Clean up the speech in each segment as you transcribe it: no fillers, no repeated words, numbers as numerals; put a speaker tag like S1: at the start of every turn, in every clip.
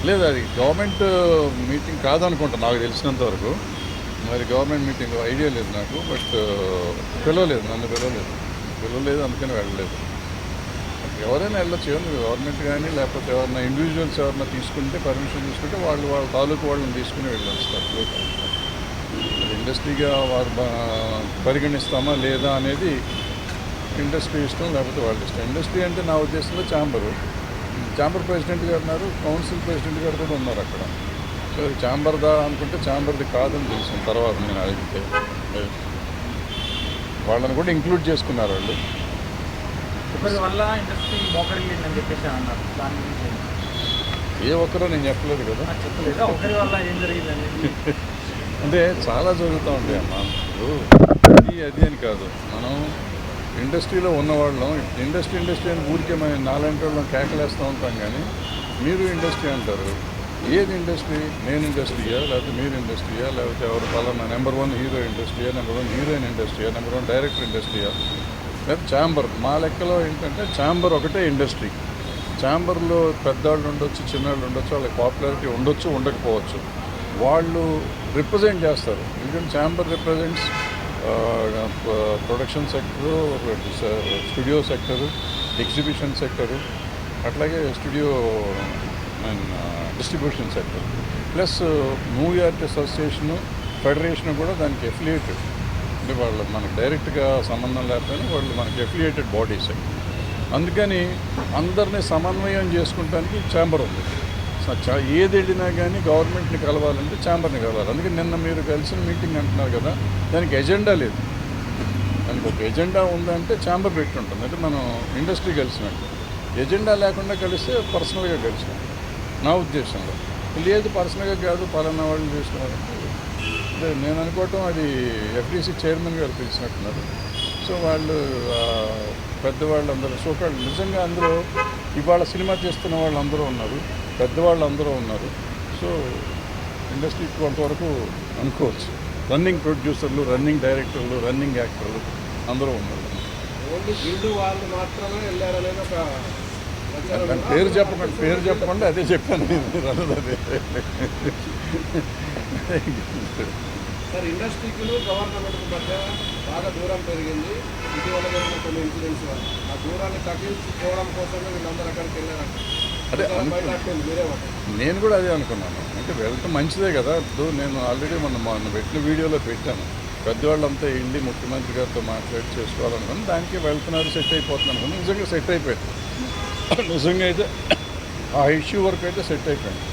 S1: లేదు, అది government meeting కాదనుకుంటా నాకు తెలిసినంత వరకు. మరి గవర్నమెంట్ మీటింగ్ ఐడియా లేదు నాకు. బట్ నన్ను పిలవలేదు, అందుకని వెళ్ళలేదు. ఎవరైనా వెళ్ళొచ్చు, గవర్నమెంట్ కానీ లేకపోతే ఎవరైనా ఇండివిజువల్స్ ఎవరైనా తీసుకుంటే, పర్మిషన్ తీసుకుంటే వాళ్ళ తాలూకు వాళ్ళని తీసుకుని వెళ్ళొచ్చు. తప్పలేదు. ఇండస్ట్రీగా వారు పరిగణిస్తామా లేదా అనేది ఇండస్ట్రీ ఇష్టం, లేకపోతే వాళ్ళ ఇష్టం. ఇండస్ట్రీ అంటే నా ఉద్దేశంలో ఛాంబర్ ప్రెసిడెంట్ గారు ఉన్నారు, కౌన్సిల్ ప్రెసిడెంట్ గారు కూడా ఉన్నారు అక్కడ. సో ఛాంబర్దా అనుకుంటే ఛాంబర్ది కాదని తెలిసిన తర్వాత నేను అడిగితే వాళ్ళని కూడా ఇంక్లూడ్ చేసుకున్నారు వాళ్ళు.
S2: ఒకరి వల్ల ఇండస్ట్రీ మోకరిల్లిందని చెప్పేసి అన్నారు. దాని గురించి
S1: ఏ ఒక్కరో నేను చెప్పలేదు కదా.
S2: చెప్పలేదు, ఒకరి వల్ల ఏం జరిగిందండి
S1: అంటే చాలా జరుగుతూ ఉంటాయి అమ్మా. అది అని కాదు, మనం ఇండస్ట్రీలో ఉన్నవాళ్ళం ఇండస్ట్రీ అని ఊరికే మనం నాలాంటి వాళ్ళం కేకలేస్తూ ఉంటాం. కానీ మీరు ఇండస్ట్రీ అంటారు. ఏది ఇండస్ట్రీ? నేను ఇండస్ట్రీయా, లేకపోతే మీరు ఇండస్ట్రీయా, లేకపోతే ఎవరు పలానా నెంబర్ 1 హీరో ఇండస్ట్రీయా, నెంబర్ 1 హీరోయిన్ ఇండస్ట్రీయా, నెంబర్ 1 డైరెక్టర్ ఇండస్ట్రీయా, లేకపోతే ఛాంబర్? మా లెక్కలో ఏంటంటే ఛాంబర్ ఒకటే ఇండస్ట్రీ. ఛాంబర్లో పెద్దవాళ్ళు ఉండొచ్చు, చిన్నవాళ్ళు ఉండొచ్చు, వాళ్ళకి పాపులారిటీ ఉండొచ్చు, ఉండకపోవచ్చు. వాళ్ళు రిప్రజెంట్ చేస్తారు. ఎందుకంటే chamber represents production sector, studio sector, exhibition sector, అట్లాగే studio and distribution sector, plus movie artist association, federation కూడా దానికి ఎఫిలియేటెడ్. అంటే వాళ్ళు మనకు డైరెక్ట్గా సంబంధం లేకపోయినా వాళ్ళు మనకి ఎఫిలియేటెడ్ బాడీస్. అందుకని అందరినీ సమన్వయం చేసుకుంటానికి ఛాంబర్ ఉంది. ఏది వెళ్ళినా కానీ గవర్నమెంట్ని కలవాలంటే ఛాంబర్ని కలవాలి. అందుకని నిన్న మీరు కలిసిన మీటింగ్ అంటున్నారు కదా, దానికి ఎజెండా లేదు. దానికి ఒక ఎజెండా ఉందంటే ఛాంబర్ పెట్టి ఉంటుంది. అంటే మనం ఇండస్ట్రీ కలిసినట్టు. ఎజెండా లేకుండా కలిస్తే పర్సనల్గా కలిసినట్టు నా ఉద్దేశంలో. లేదు, పర్సనల్గా కాదు, పలానా వాళ్ళు చేసుకున్నారంటే నేను అనుకోవటం అది ఎఫ్డీసీ చైర్మన్ గారు పిలిచినట్టున్నారు. సో వాళ్ళు పెద్దవాళ్ళు అందరూ సోకాళ్ళు నిజంగా అందులో ఇవాళ సినిమా చేస్తున్న వాళ్ళు అందరూ ఉన్నారు, పెద్దవాళ్ళు అందరూ ఉన్నారు. సో ఇండస్ట్రీ కొంతవరకు అనుకోవచ్చు. రన్నింగ్ ప్రొడ్యూసర్లు, రన్నింగ్ డైరెక్టర్లు, రన్నింగ్ యాక్టర్లు అందరూ ఉన్నారు.
S3: ఓన్లీ గిల్డ్ వాళ్ళు మాత్రమే వెళ్ళారనేది ఒక
S1: పేరు చెప్పకుండా అదే చెప్పాను నేను. అదే
S3: సార్, ఇండస్ట్రీకి గవర్నమెంట్కి మధ్య బాగా దూరం పెరిగింది. ఇటీవల జరిగిన కొన్ని ఇన్సిడెంట్స్ వల్ల ఆ దూరాన్ని తగ్గించుకోవడం కోసమే వీళ్ళందరూ అక్కడికి వెళ్ళారంట.
S1: అదే నేను కూడా అదే అనుకున్నాను. అంటే వెళ్తే మంచిదే కదా. ఇప్పుడు నేను ఆల్రెడీ మొన్న పెట్టిన వీడియోలో పెట్టాను. పెద్దవాళ్ళంతా వెళ్ళి ముఖ్యమంత్రి గారితో మాట్లాడి చేసుకోవాలనుకుని దానికి వెళ్తున్నారు, సెట్ అయిపోతుంది అనుకుని. నిజంగా సెట్ అయిపోయింది. నిజంగా అయితే ఆ ఇష్యూ వరకు అయితే సెట్ అయిపోయింది.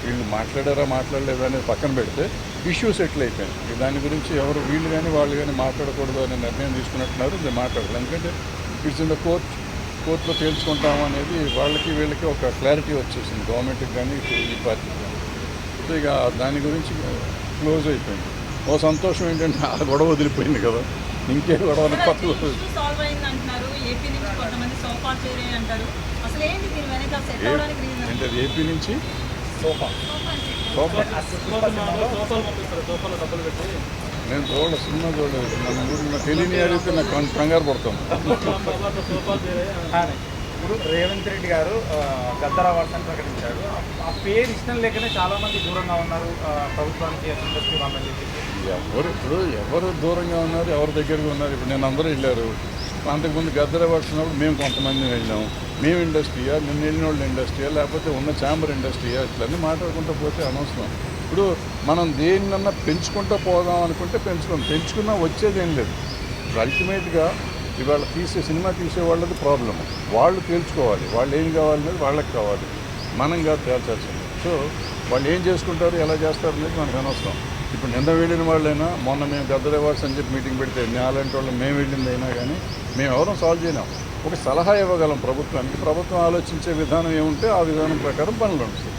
S1: వీళ్ళు మాట్లాడలేదా అనేది పక్కన పెడితే ఇష్యూ సెటిల్ అయిపోయింది. దాని గురించి ఎవరు వీళ్ళు కానీ వాళ్ళు కానీ మాట్లాడకూడదు అనే నిర్ణయం తీసుకున్నట్టున్నారు. ఇది మాట్లాడలేదు. ఎందుకంటే ఇట్స్ ఇన్ ద కోర్టులో తేల్చుకుంటాము అనేది వీళ్ళకి ఒక క్లారిటీ వచ్చేసింది, గవర్నమెంట్కి కానీ ఈ పార్టీకి కానీ. సో ఇక దాని గురించి క్లోజ్ అయిపోయింది. ఓ సంతోషం ఏంటంటే ఆ గొడవ వదిలిపోయింది కదా. ఇంకే గొడవ కొత్త ఏంటది ఏపీ నుంచి సోఫా నేను సినిమా చూడలేదు. మన ఊరిలో తెలియని అడిగితే నాకు కంగారు పడతాను.
S2: ఇప్పుడు రేవంత్ రెడ్డి గారు గద్దర్ అవార్డ్స్ అని ప్రకటించారు. ఆ పేరు ఇష్టం లేకనే చాలామంది దూరంగా ఉన్నారు ప్రభుత్వానికి, ఇండస్ట్రీ వాళ్ళని చెప్పి.
S1: ఎవరు దూరంగా ఉన్నారు, ఎవరి దగ్గరగా ఉన్నారు? ఇప్పుడు నేను అందరూ వెళ్ళారు. అంతకుముందు గద్దర్ అవార్డ్స్ ఉన్నప్పుడు మేము కొంతమంది వెళ్ళాము. మేము ఇండస్ట్రీయా, నిన్న వెళ్ళిన వాళ్ళు ఇండస్ట్రీయా, లేకపోతే ఉన్న ఛాంబర్ ఇండస్ట్రీయా, ఇట్లన్నీ మాట్లాడుకుంటూ పోతే అనవసరం. ఇప్పుడు మనం దేన్నన్నా పెంచుకుంటూ పోదాం అనుకుంటే పెంచుకున్నా వచ్చేది ఏం లేదు. అల్టిమేట్గా ఇవాళ సినిమా తీసే వాళ్ళది ప్రాబ్లమ్. వాళ్ళు తేల్చుకోవాలి, వాళ్ళు ఏం కావాలనేది వాళ్ళకి కావాలి, మనం కాదు తేల్చాల్సింది. సో వాళ్ళు ఏం చేసుకుంటారు, ఎలా చేస్తారు అనేది మనకు అనవసరం. ఇప్పుడు నిన్న వెళ్ళిన వాళ్ళైనా, మొన్న మేము గద్దర్ అవార్డ్స్ అని చెప్పి మీటింగ్ పెడితే అలాంటి వాళ్ళు మేము వెళ్ళింది అయినా కానీ మేము ఎవరం సాల్వ్ చేయలేం. ఒక సలహా ఇవ్వగలం ప్రభుత్వానికి. ప్రభుత్వం ఆలోచించే విధానం ఏముంటే ఆ విధానం ప్రకారం పనులు ఉంటాయి.